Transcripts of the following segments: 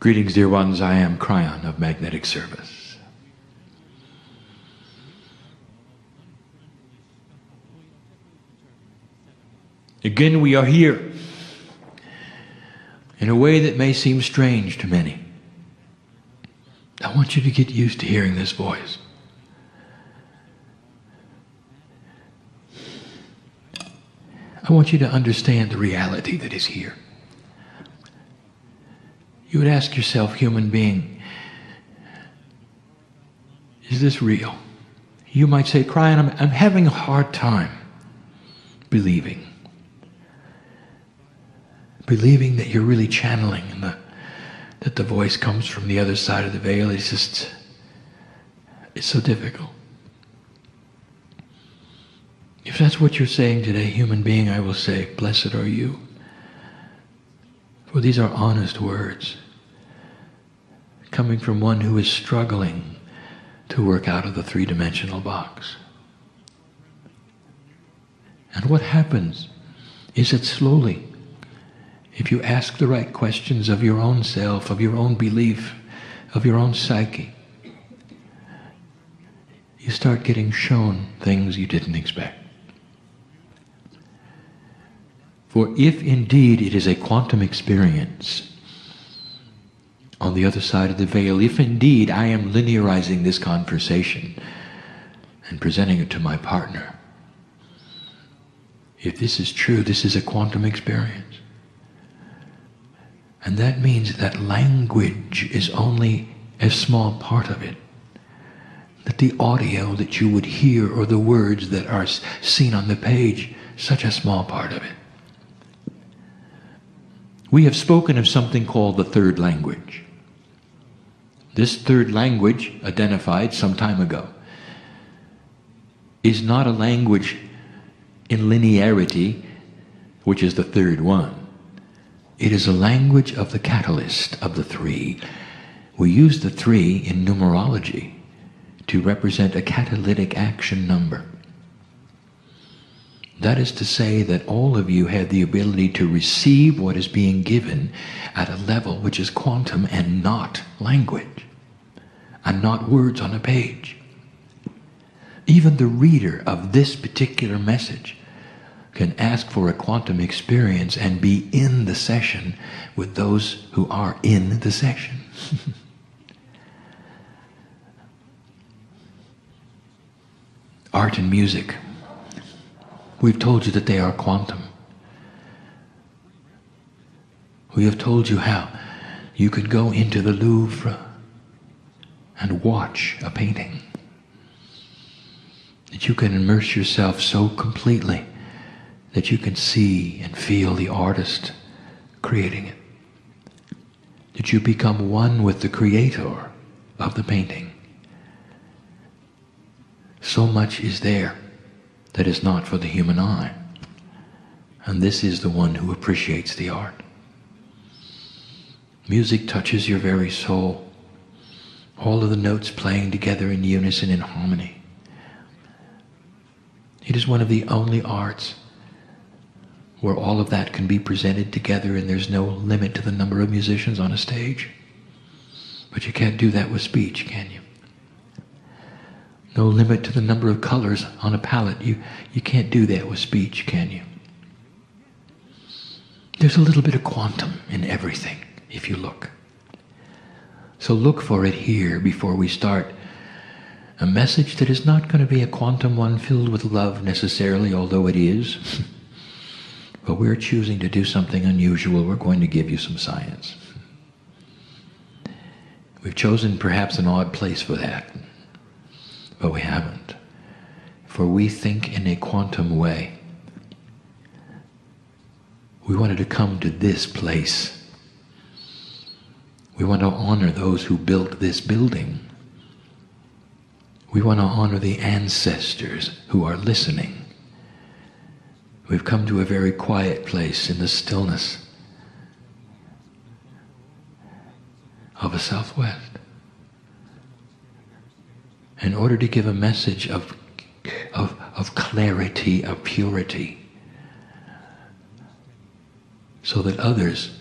Greetings, dear ones. I am Kryon of Magnetic Service. Again, we are here in a way that may seem strange to many. I want you to get used to hearing this voice. I want you to understand the reality that is here. You would ask yourself, human being, is this real? You might say, Kryon, I'm having a hard time believing that you're really channeling and that the voice comes from the other side of the veil. It's so difficult. If that's what you're saying today, human being, I will say, blessed are you. For these are honest words coming from one who is struggling to work out of the three-dimensional box. And what happens is that slowly, if you ask the right questions of your own self, of your own belief, of your own psyche, you start getting shown things you didn't expect. For if indeed it is a quantum experience on the other side of the veil, if indeed I am linearizing this conversation and presenting it to my partner, if this is true, this is a quantum experience. And that means that language is only a small part of it. That the audio that you would hear or the words that are seen on the page, such a small part of it. We have spoken of something called the third language. This third language, identified some time ago, is not a language in linearity, which is the third one. It is a language of the catalyst of the three. We use the three in numerology to represent a catalytic action number. That is to say that all of you have the ability to receive what is being given at a level which is quantum and not language, and not words on a page. Even the reader of this particular message can ask for a quantum experience and be in the session with those who are in the session. Art and music. We've told you that they are quantum. We have told you how you could go into the Louvre and watch a painting. That you can immerse yourself so completely that you can see and feel the artist creating it. That you become one with the creator of the painting. So much is there that is not for the human eye. And this is the one who appreciates the art. Music touches your very soul. All of the notes playing together in unison, in harmony. It is one of the only arts where all of that can be presented together and there's no limit to the number of musicians on a stage. But you can't do that with speech, can you? No limit to the number of colors on a palette. You can't do that with speech, can you? There's a little bit of quantum in everything, if you look. So look for it here before we start a message that is not going to be a quantum one filled with love necessarily, although it is. But we're choosing to do something unusual. We're going to give you some science. We've chosen perhaps an odd place for that. But we haven't. For we think in a quantum way. We wanted to come to this place. We want to honor those who built this building. We want to honor the ancestors who are listening. We've come to a very quiet place in the stillness of a Southwest. In order to give a message of clarity, of purity, so that others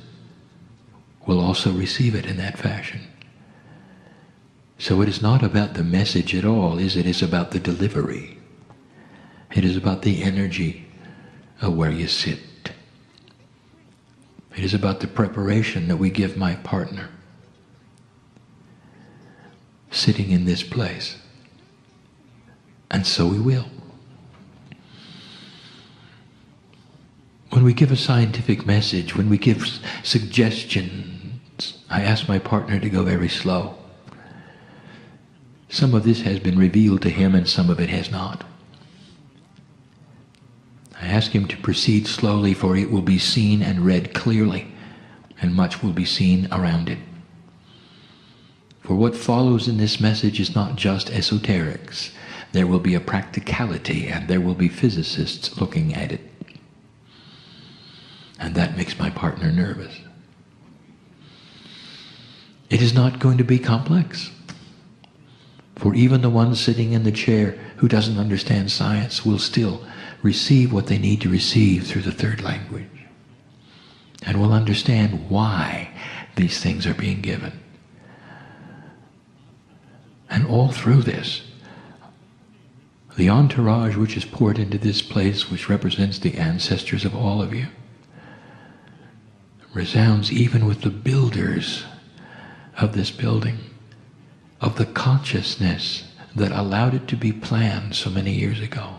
will also receive it in that fashion. So it is not about the message at all, it is about the delivery. It is about the energy of where you sit. It is about the preparation that we give my partner sitting in this place. And so we will. When we give a scientific message, when we give suggestions, I ask my partner to go very slow. Some of this has been revealed to him and some of it has not. I ask him to proceed slowly, for it will be seen and read clearly, and much will be seen around it. For what follows in this message is not just esoterics. There will be a practicality, and there will be physicists looking at it. And that makes my partner nervous. It is not going to be complex. For even the one sitting in the chair who doesn't understand science will still receive what they need to receive through the third language, and will understand why these things are being given. And all through this, the entourage which is poured into this place, which represents the ancestors of all of you, resounds even with the builders of this building, of the consciousness that allowed it to be planned so many years ago,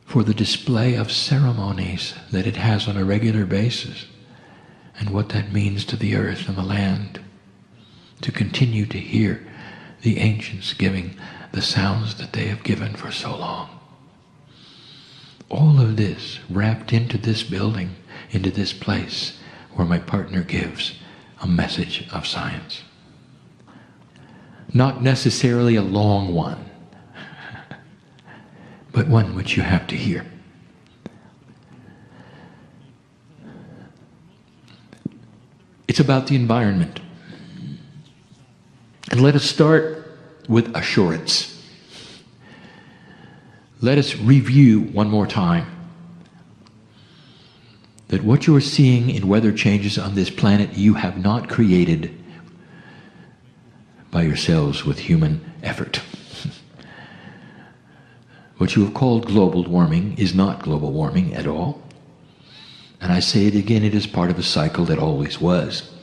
for the display of ceremonies that it has on a regular basis, and what that means to the earth and the land, to continue to hear the ancients giving the sounds that they have given for so long. All of this wrapped into this building, into this place where my partner gives a message of science. Not necessarily a long one, but one which you have to hear. It's about the environment. And let us start with assurance. Let us review one more time that what you are seeing in weather changes on this planet you have not created by yourselves with human effort. What you have called global warming is not global warming at all. And I say it again, it is part of a cycle that always was.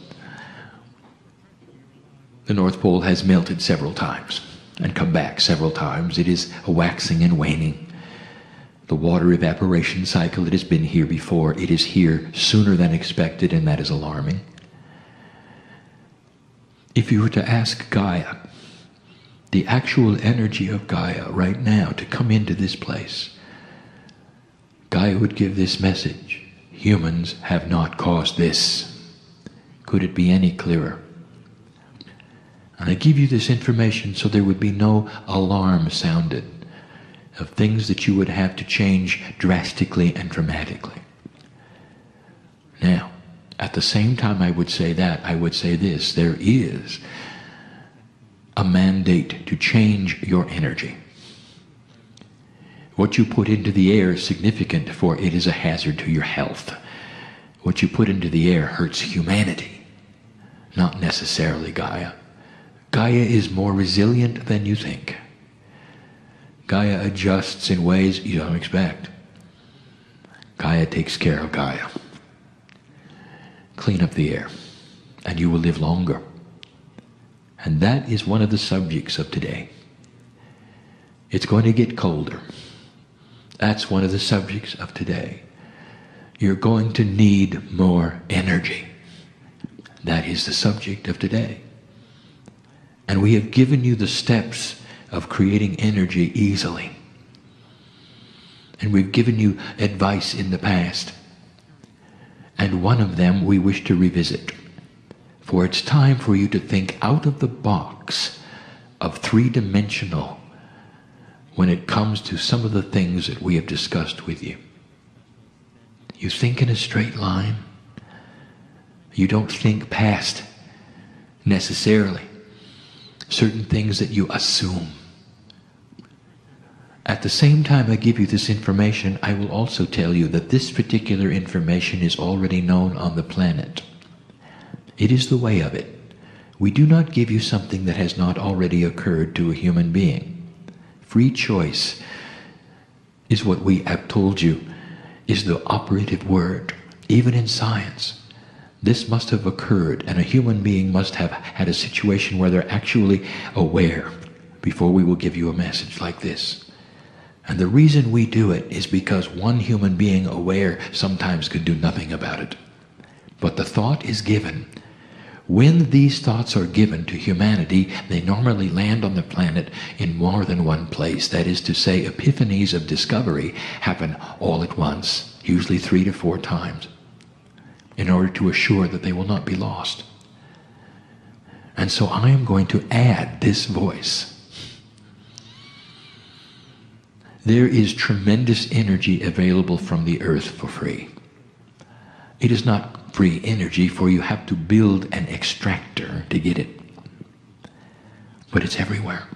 The North Pole has melted several times and come back several times. It is a waxing and waning. The water evaporation cycle, it has been here before. It is here sooner than expected, and that is alarming. If you were to ask Gaia, the actual energy of Gaia right now, to come into this place, Gaia would give this message: humans have not caused this. Could it be any clearer? And I give you this information so there would be no alarm sounded of things that you would have to change drastically and dramatically. Now, at the same time I would say that, I would say this: there is a mandate to change your energy. What you put into the air is significant, for it is a hazard to your health. What you put into the air hurts humanity, not necessarily Gaia. Gaia is more resilient than you think. Gaia adjusts in ways you don't expect. Gaia takes care of Gaia. Clean up the air, and you will live longer. And that is one of the subjects of today. It's going to get colder. That's one of the subjects of today. You're going to need more energy. That is the subject of today. And we have given you the steps of creating energy easily. And we've given you advice in the past. And one of them we wish to revisit. For it's time for you to think out of the box of three-dimensional when it comes to some of the things that we have discussed with you. You think in a straight line. You don't think past necessarily certain things that you assume. At the same time I give you this information, I will also tell you that this particular information is already known on the planet. It is the way of it. We do not give you something that has not already occurred to a human being. Free choice is what we have told you is the operative word. Even in science, this must have occurred, and a human being must have had a situation where they're actually aware before we will give you a message like this. And the reason we do it is because one human being aware sometimes could do nothing about it. But the thought is given. When these thoughts are given to humanity, they normally land on the planet in more than one place. That is to say, epiphanies of discovery happen all at once, usually 3 to 4 times, in order to assure that they will not be lost. And so I am going to add this voice. There is tremendous energy available from the earth for free. It is not free energy, for you have to build an extractor to get it. But it's everywhere.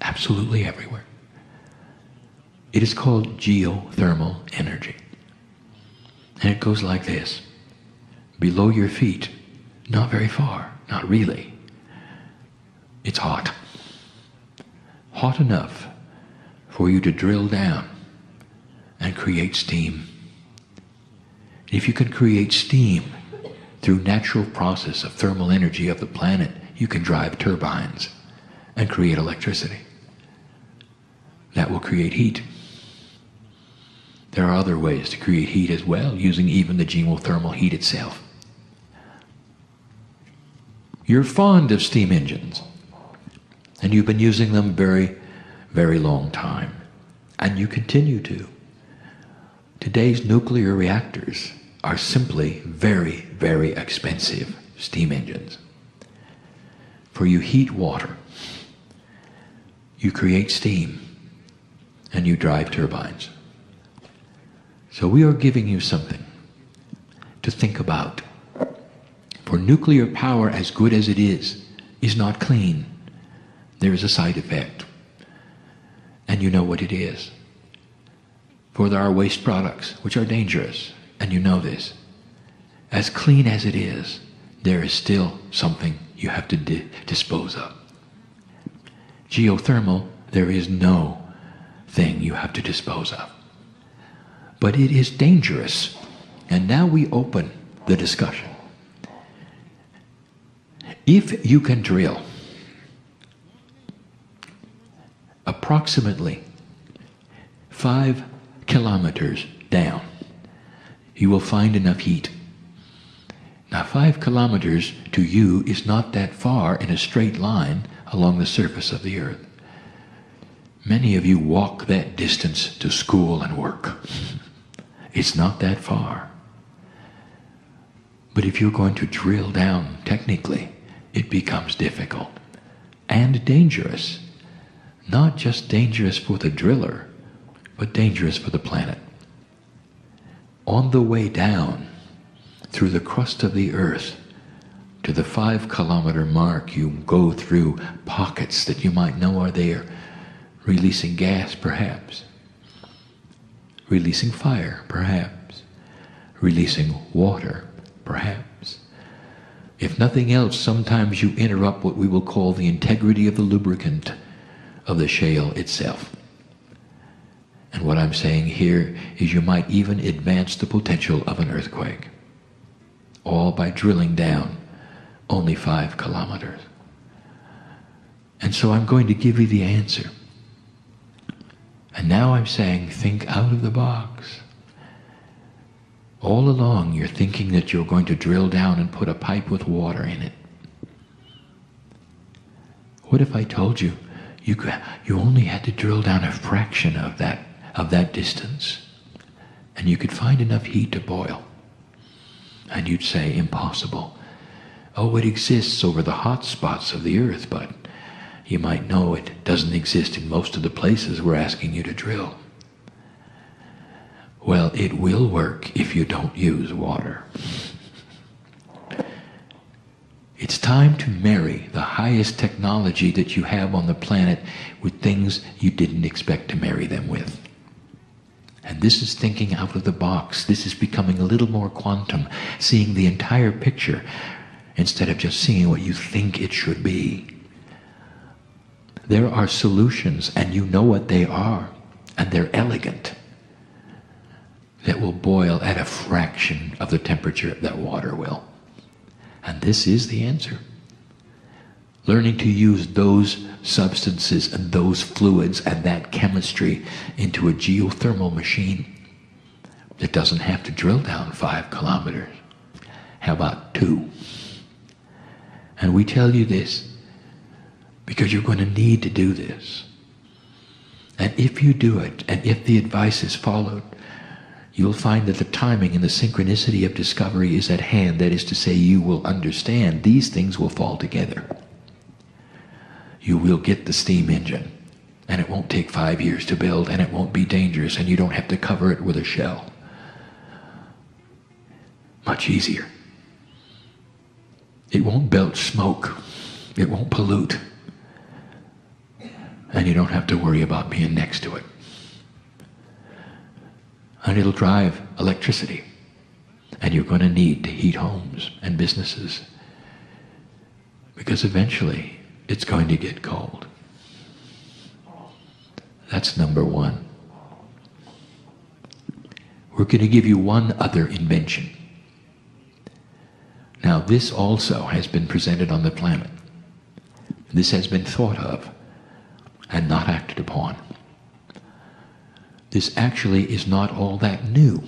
Absolutely everywhere. It is called geothermal energy. And it goes like this. Below your feet, not very far, not really. It's hot. Hot enough for you to drill down and create steam. If you can create steam through natural process of thermal energy of the planet, you can drive turbines and create electricity. That will create heat. There are other ways to create heat as well, using even the geothermal heat itself. You're fond of steam engines, and you've been using them very, very long time, and you continue to. Today's nuclear reactors are simply very, very expensive steam engines. For you heat water, you create steam, and you drive turbines. So we are giving you something to think about. For nuclear power, as good as it is not clean. There is a side effect. And you know what it is. For there are waste products which are dangerous, and you know this. As clean as it is, there is still something you have to dispose of. Geothermal, there is no thing you have to dispose of. But it is dangerous. And now we open the discussion. If you can drill approximately 5 kilometers down, you will find enough heat. Now 5 kilometers to you is not that far in a straight line along the surface of the earth. Many of you walk that distance to school and work. It's not that far. But if you're going to drill down technically, it becomes difficult and dangerous. Not just dangerous for the driller, but dangerous for the planet. On the way down through the crust of the earth to the 5 kilometer mark, you go through pockets that you might know are there, releasing gas perhaps, releasing fire perhaps, releasing water perhaps. If nothing else, sometimes you interrupt what we will call the integrity of the lubricant of the shale itself. And what I'm saying here is you might even advance the potential of an earthquake, all by drilling down only 5 kilometers. And so I'm going to give you the answer. And now I'm saying, think out of the box. All along you're thinking that you're going to drill down and put a pipe with water in it. What if I told you you only had to drill down a fraction of that distance, and you could find enough heat to boil? And you'd say, impossible. Oh, it exists over the hot spots of the earth, but you might know it doesn't exist in most of the places we're asking you to drill. Well, it will work if you don't use water. It's time to marry the highest technology that you have on the planet with things you didn't expect to marry them with. And this is thinking out of the box. This is becoming a little more quantum, seeing the entire picture instead of just seeing what you think it should be. There are solutions, and you know what they are, and they're elegant, that will boil at a fraction of the temperature that water will. And this is the answer. Learning to use those substances and those fluids and that chemistry into a geothermal machine that doesn't have to drill down 5 kilometers. How about 2? And we tell you this because you're going to need to do this. And if you do it, and if the advice is followed, you'll find that the timing and the synchronicity of discovery is at hand. That is to say, you will understand these things will fall together. You will get the steam engine, and it won't take 5 years to build, and it won't be dangerous, and you don't have to cover it with a shell. Much easier. It won't belch smoke. It won't pollute. And you don't have to worry about being next to it. And it'll drive electricity. And you're going to need to heat homes and businesses. Because eventually, it's going to get cold. That's number 1. We're going to give you one other invention. Now, this also has been presented on the planet. This has been thought of and not acted upon. This actually is not all that new.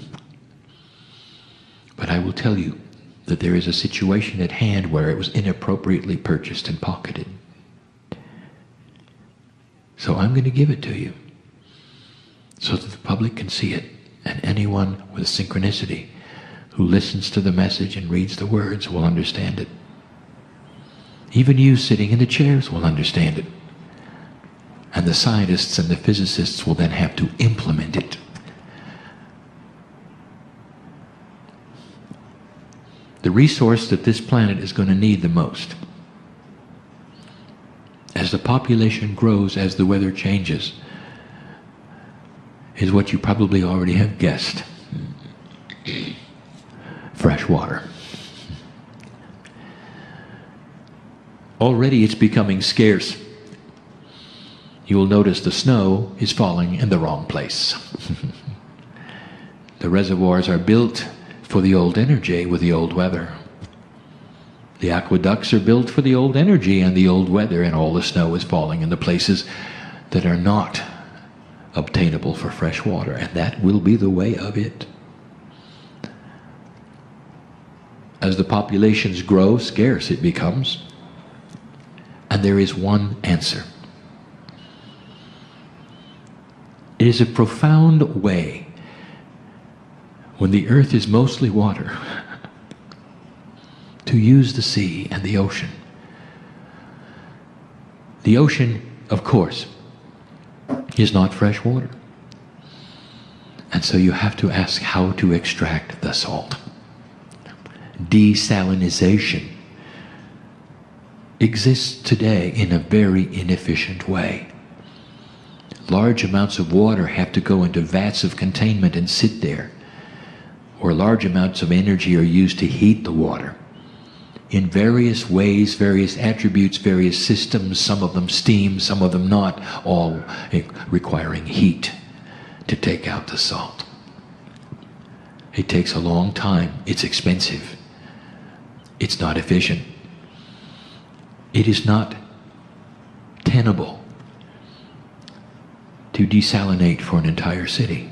But I will tell you that there is a situation at hand where it was inappropriately purchased and pocketed. So I'm going to give it to you so that the public can see it, and anyone with synchronicity who listens to the message and reads the words will understand it. Even you sitting in the chairs will understand it. And the scientists and the physicists will then have to implement it. The resource that this planet is going to need the most, as the population grows, as the weather changes, is what you probably already have guessed. Fresh water. Already it's becoming scarce. You will notice the snow is falling in the wrong place. The reservoirs are built for the old energy with the old weather. The aqueducts are built for the old energy and the old weather, and all the snow is falling in the places that are not obtainable for fresh water, and that will be the way of it. As the populations grow, scarce it becomes. And there is one answer. It is a profound way, when the earth is mostly water, to use the sea and the ocean. The ocean, of course, is not fresh water. And so you have to ask how to extract the salt. Desalinization exists today in a very inefficient way. Large amounts of water have to go into vats of containment and sit there, or large amounts of energy are used to heat the water in various ways, various attributes, various systems, some of them steam, some of them not, all requiring heat to take out the salt. It takes a long time. It's expensive. It's not efficient. It is not tenable to desalinate for an entire city.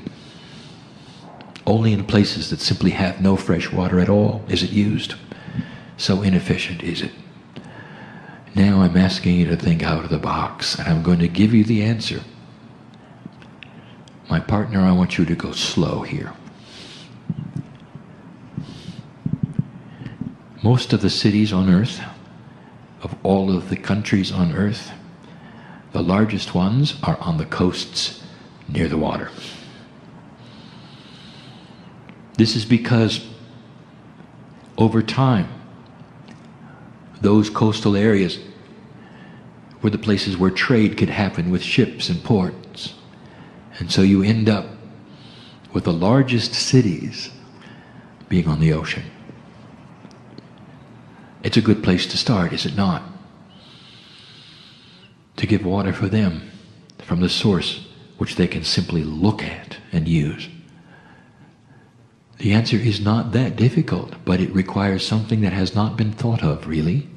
Only in places that simply have no fresh water at all is it used. So inefficient is it. Now I'm asking you to think out of the box, and I'm going to give you the answer. My partner, I want you to go slow here. Most of the cities on earth, of all of the countries on earth, the largest ones are on the coasts near the water. This is because over time, Those coastal areas were the places where trade could happen with ships and ports. And so you end up with the largest cities being on the ocean. It's a good place to start, is it not? To give water for them from the source which they can simply look at and use. The answer is not that difficult, but it requires something that has not been thought of, really.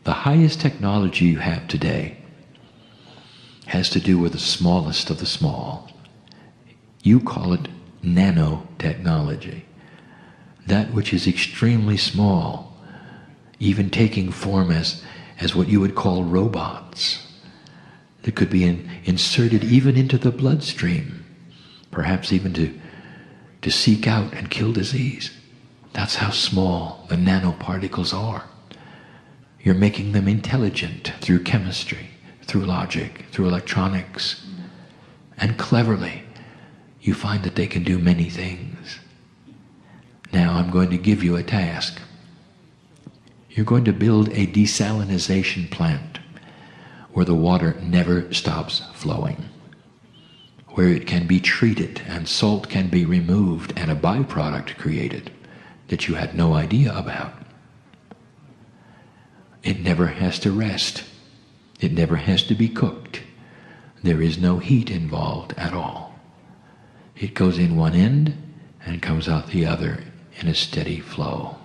The highest technology you have today has to do with the smallest of the small. You call it nanotechnology. That which is extremely small, even taking form as what you would call robots, that could be inserted even into the bloodstream, perhaps even to seek out and kill disease. That's how small the nanoparticles are. You're making them intelligent through chemistry, through logic, through electronics, and cleverly you find that they can do many things. Now I'm going to give you a task. You're going to build a desalination plant where the water never stops flowing, where it can be treated and salt can be removed and a byproduct created that you had no idea about. It never has to rest. It never has to be cooked. There is no heat involved at all. It goes in one end and comes out the other in a steady flow.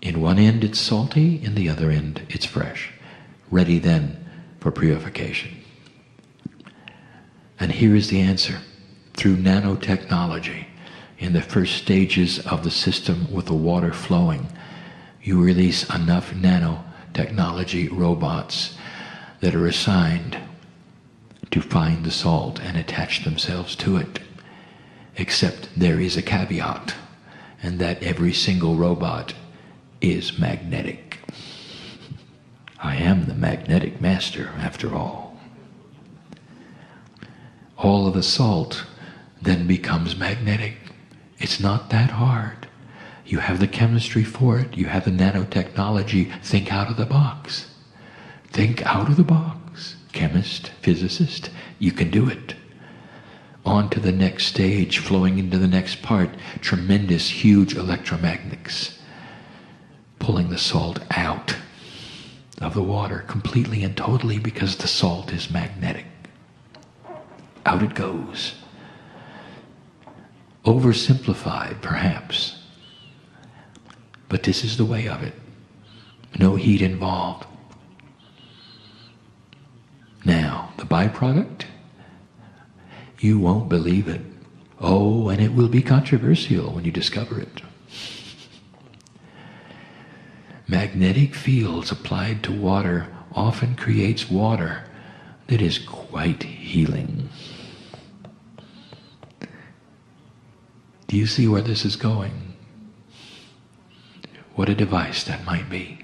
In one end it's salty, in the other end it's fresh, ready then for purification. And here is the answer. Through nanotechnology, in the first stages of the system with the water flowing, you release enough nanotechnology robots that are assigned to find the salt and attach themselves to it. Except there is a caveat, and that every single robot is magnetic. I am the magnetic master, after all. All of the salt then becomes magnetic. It's not that hard. You have the chemistry for it. You have the nanotechnology. Think out of the box. Think out of the box. Chemist, physicist, you can do it. On to the next stage, flowing into the next part, tremendous, huge electromagnets, pulling the salt out of the water completely and totally because the salt is magnetic. Out it goes. Oversimplified, perhaps. But this is the way of it. No heat involved. Now, the byproduct? You won't believe it. Oh, and it will be controversial when you discover it. Magnetic fields applied to water often creates water that is quite healing. Do you see where this is going? What a device that might be.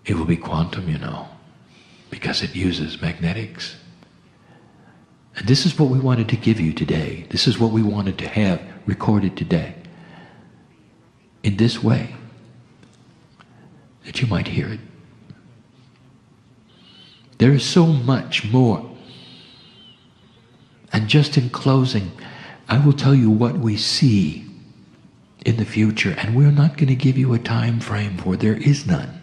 It will be quantum, you know, because it uses magnetics. And this is what we wanted to give you today. This is what we wanted to have recorded today. In this way, that you might hear it. There is so much more. And just in closing, I will tell you what we see in the future, and we're not going to give you a time frame, for there is none.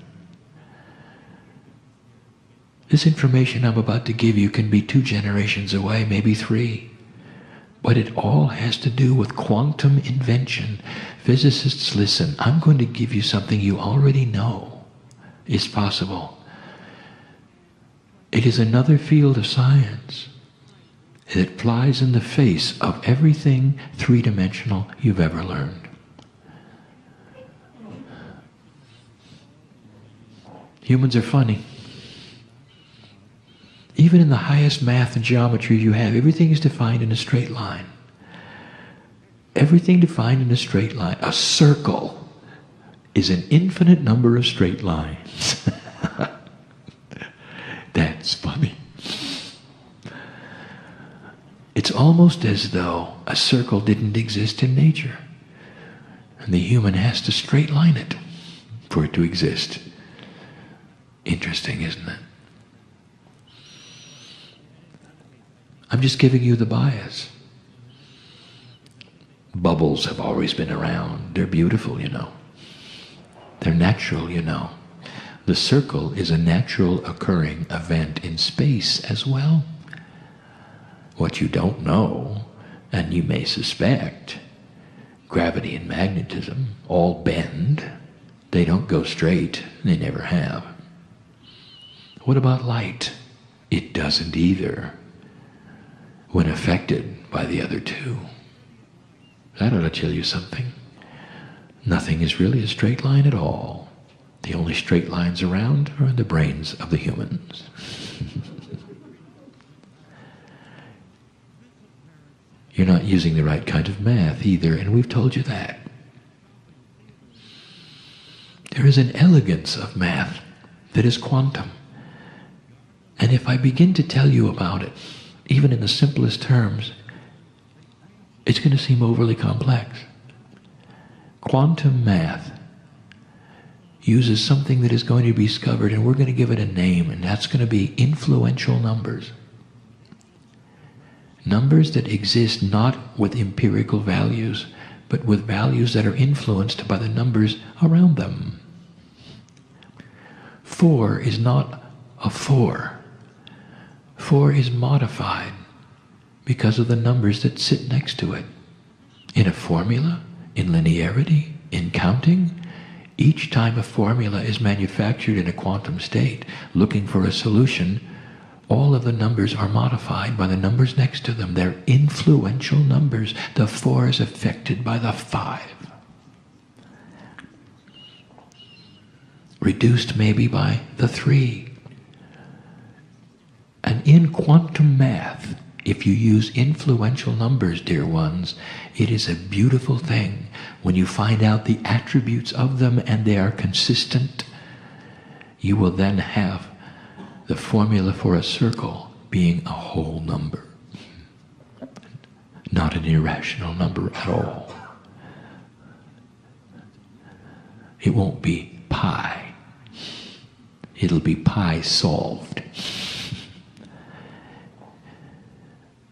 This information I'm about to give you can be 2 generations away, maybe 3. But it all has to do with quantum invention. Physicists, listen, I'm going to give you something you already know is possible. It is another field of science that flies in the face of everything 3-dimensional you've ever learned. Humans are funny. Even in the highest math and geometry you have, everything is defined in a straight line. Everything defined in a straight line. A circle is an infinite number of straight lines. That's funny. It's almost as though a circle didn't exist in nature. And the human has to straight line it for it to exist. Interesting, isn't it? I'm just giving you the bias. Bubbles have always been around. They're beautiful, you know. They're natural, you know. The circle is a natural occurring event in space as well. What you don't know, and you may suspect, gravity and magnetism all bend. They don't go straight. They never have. What about light? It doesn't either when affected by the other two. That ought to tell you something. Nothing is really a straight line at all. The only straight lines around are in the brains of the humans. You're not using the right kind of math either, and we've told you that. There is an elegance of math that is quantum. And if I begin to tell you about it, even in the simplest terms, it's going to seem overly complex. Quantum math uses something that is going to be discovered, and we're going to give it a name, and that's going to be influential numbers. Numbers that exist not with empirical values, but with values that are influenced by the numbers around them. 4 is not a 4. 4 is modified because of the numbers that sit next to it. In a formula, in linearity, in counting, each time a formula is manufactured in a quantum state, looking for a solution, all of the numbers are modified by the numbers next to them. They're influential numbers. The 4 is affected by the 5. Reduced maybe by the 3. And in quantum math, if you use influential numbers, dear ones, it is a beautiful thing when you find out the attributes of them and they are consistent. You will then have the formula for a circle being a whole number, not an irrational number at all. It won't be pi. It'll be pi solved.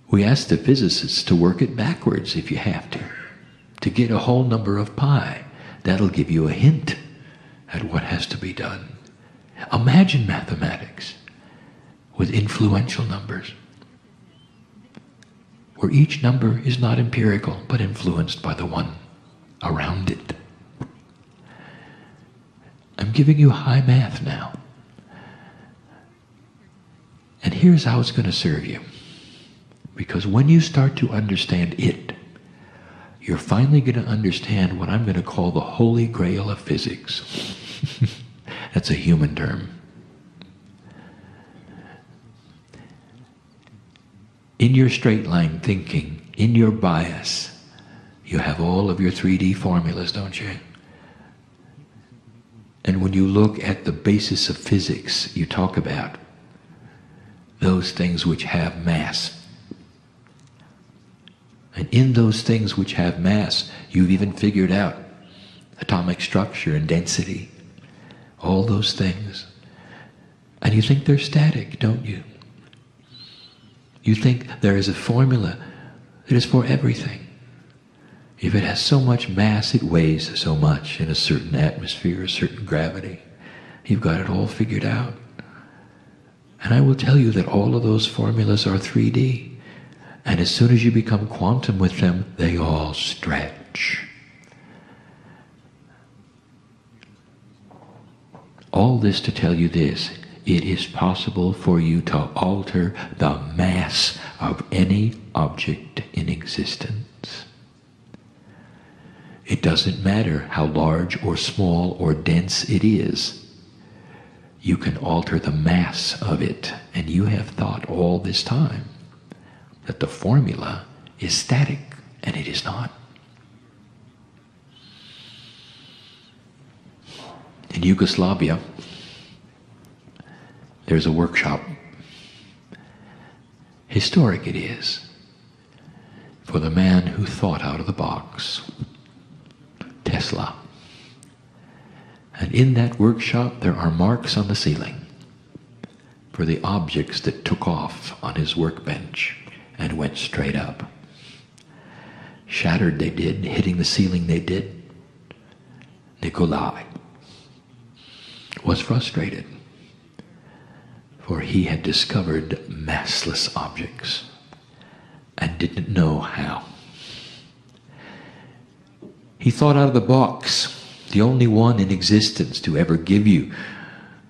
We ask the physicists to work it backwards if you have to get a whole number of pi. That'll give you a hint at what has to be done. Imagine mathematics with influential numbers, where each number is not empirical, but influenced by the one around it. I'm giving you high math now. And here's how it's going to serve you. Because when you start to understand it, you're finally going to understand what I'm going to call the holy grail of physics. That's a human term. In your straight line thinking, in your bias, you have all of your 3D formulas, don't you? And when you look at the basis of physics, you talk about those things which have mass. And in those things which have mass, you've even figured out atomic structure and density, all those things. And you think they're static, don't you? You think there is a formula that is for everything. If it has so much mass, it weighs so much in a certain atmosphere, a certain gravity. You've got it all figured out. And I will tell you that all of those formulas are 3D. And as soon as you become quantum with them, they all stretch. All this to tell you this: it is possible for you to alter the mass of any object in existence. It doesn't matter how large or small or dense it is. You can alter the mass of it, and you have thought all this time that the formula is static, and it is not. In Yugoslavia, there's a workshop. Historic it is, for the man who thought out of the box, Tesla. Tesla. And in that workshop there are marks on the ceiling for the objects that took off on his workbench and went straight up. Shattered they did, hitting the ceiling they did. Nikolai was frustrated, for he had discovered massless objects and didn't know how. He thought out of the box, the only one in existence to ever give you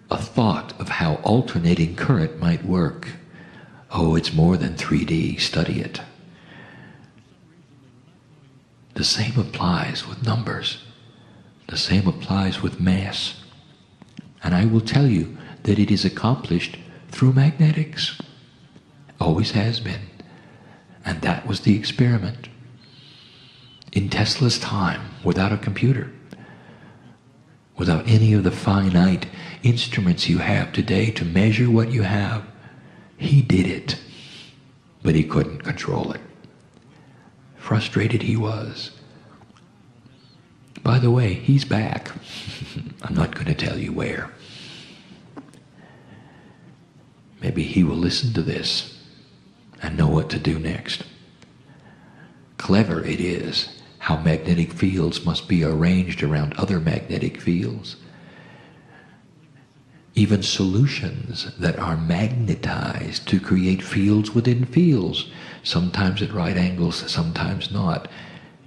a thought of how alternating current might work. Oh, it's more than 3D, study it. The same applies with numbers. The same applies with mass. And I will tell you that it is accomplished through magnetics. Always has been. And that was the experiment. In Tesla's time, without a computer, without any of the finite instruments you have today to measure what you have, he did it. But he couldn't control it. Frustrated he was. By the way, he's back. I'm not going to tell you where. Maybe he will listen to this and know what to do next. Clever it is how magnetic fields must be arranged around other magnetic fields. Even solutions that are magnetized to create fields within fields, sometimes at right angles, sometimes not,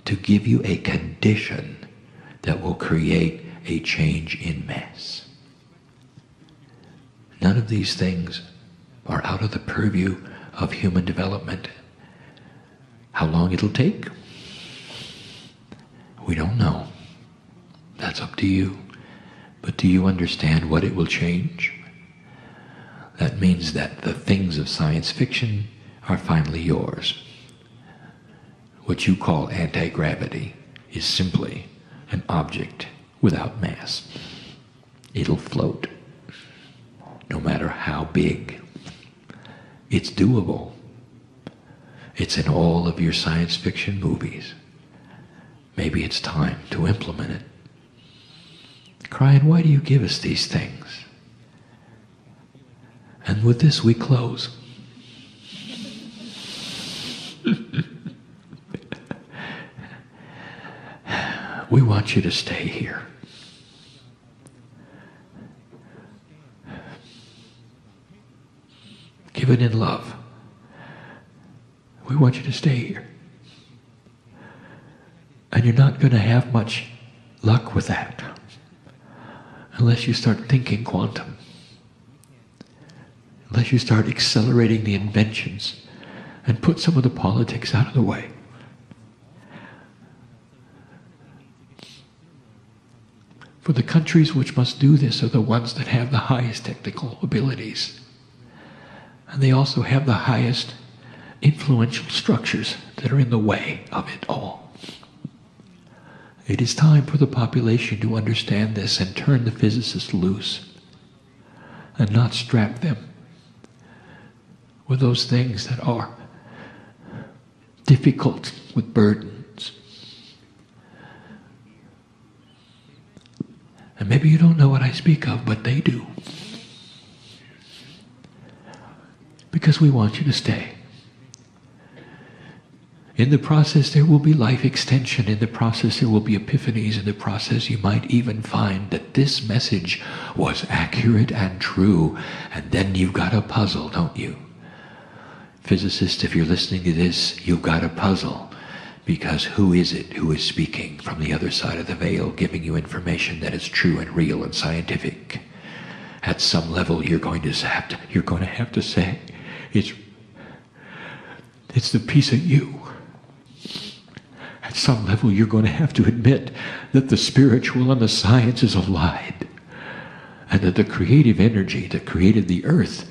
to give you a condition that will create a change in mass. None of these things are out of the purview of human development. How long it'll take? We don't know. That's up to you. But do you understand what it will change? That means that the things of science fiction are finally yours. What you call anti-gravity is simply an object without mass. It'll float, no matter how big. It's doable. It's in all of your science fiction movies. Maybe it's time to implement it. Kryon, why do you give us these things? And with this we close. We want you to stay here. Give it in love. We want you to stay here. And you're not going to have much luck with that unless you start thinking quantum. Unless you start accelerating the inventions and put some of the politics out of the way. For the countries which must do this are the ones that have the highest technical abilities. And they also have the highest influential structures that are in the way of it all. It is time for the population to understand this and turn the physicists loose and not strap them with those things that are difficult with burdens. And maybe you don't know what I speak of, but they do. Because we want you to stay. In the process, there will be life extension. In the process, there will be epiphanies. In the process, you might even find that this message was accurate and true. And then you've got a puzzle, don't you? Physicist, if you're listening to this, you've got a puzzle. Because who is it who is speaking from the other side of the veil, giving you information that is true and real and scientific? At some level, you're going to have to say, it's the piece of you. At some level, you're going to have to admit that the spiritual and the sciences allied, and that the creative energy that created the earth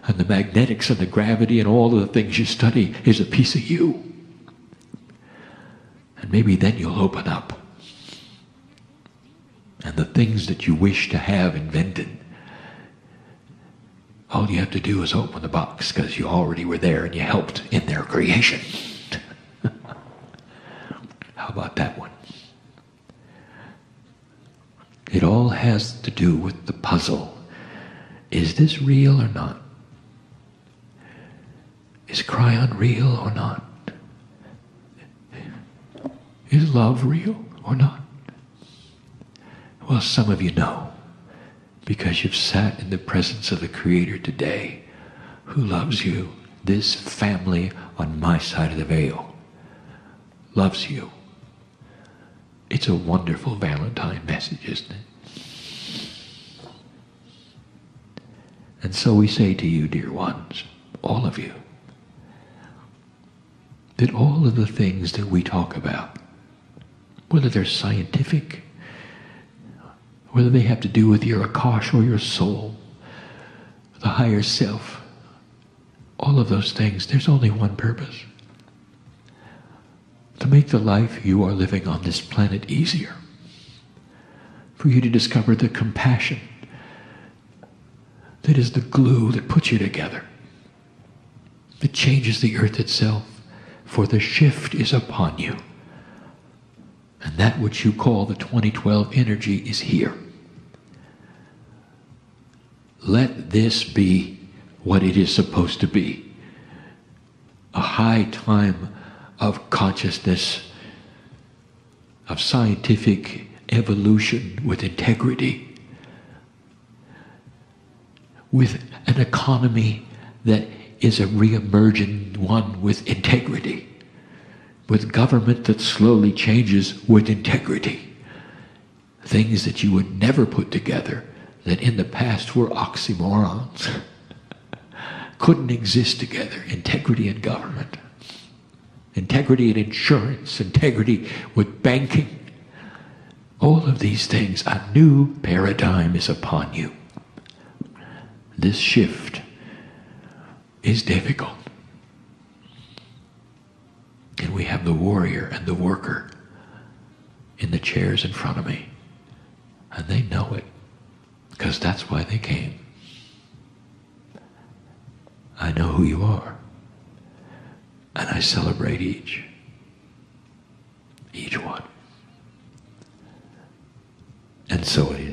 and the magnetics and the gravity and all of the things you study is a piece of you. And maybe then you'll open up. And the things that you wish to have invented, all you have to do is open the box, because you already were there and you helped in their creation. How about that one? It all has to do with the puzzle. Is this real or not? Is Kryon real or not? Is love real or not? Well, some of you know, because you've sat in the presence of the Creator today, who loves you. This family on my side of the veil loves you. It's a wonderful Valentine message, isn't it? And so we say to you, dear ones, all of you, that all of the things that we talk about, whether they're scientific, whether they have to do with your Akash or your soul, the higher self, all of those things, there's only one purpose. To make the life you are living on this planet easier. For you to discover the compassion that is the glue that puts you together. That changes the earth itself. For the shift is upon you. And that which you call the 2012 energy is here. Let this be what it is supposed to be. A high time of consciousness, of scientific evolution with integrity, with an economy that is a re-emerging one with integrity, with government that slowly changes with integrity. Things that you would never put together, that in the past were oxymorons, couldn't exist together. Integrity and government, integrity and insurance, integrity with banking. All of these things, a new paradigm is upon you. This shift is difficult. And we have the warrior and the worker in the chairs in front of me. And they know it, because that's why they came. I know who you are. And I celebrate each one. And so it is.